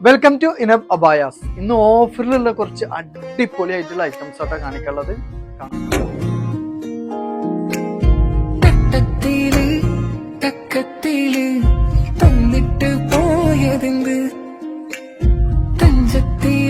Welcome to ഇനബ് abayas. ഇന്ന് ഓഫറിലുള്ള കുറച്ച് അടിപൊളിയായിട്ടുള്ള ഐറ്റംസ് ആയിട്ടാണ് കാണിക്കാനുള്ളത്. തന്നിട്ട് പോയതെന്ത് തഞ്ചത്തിൽ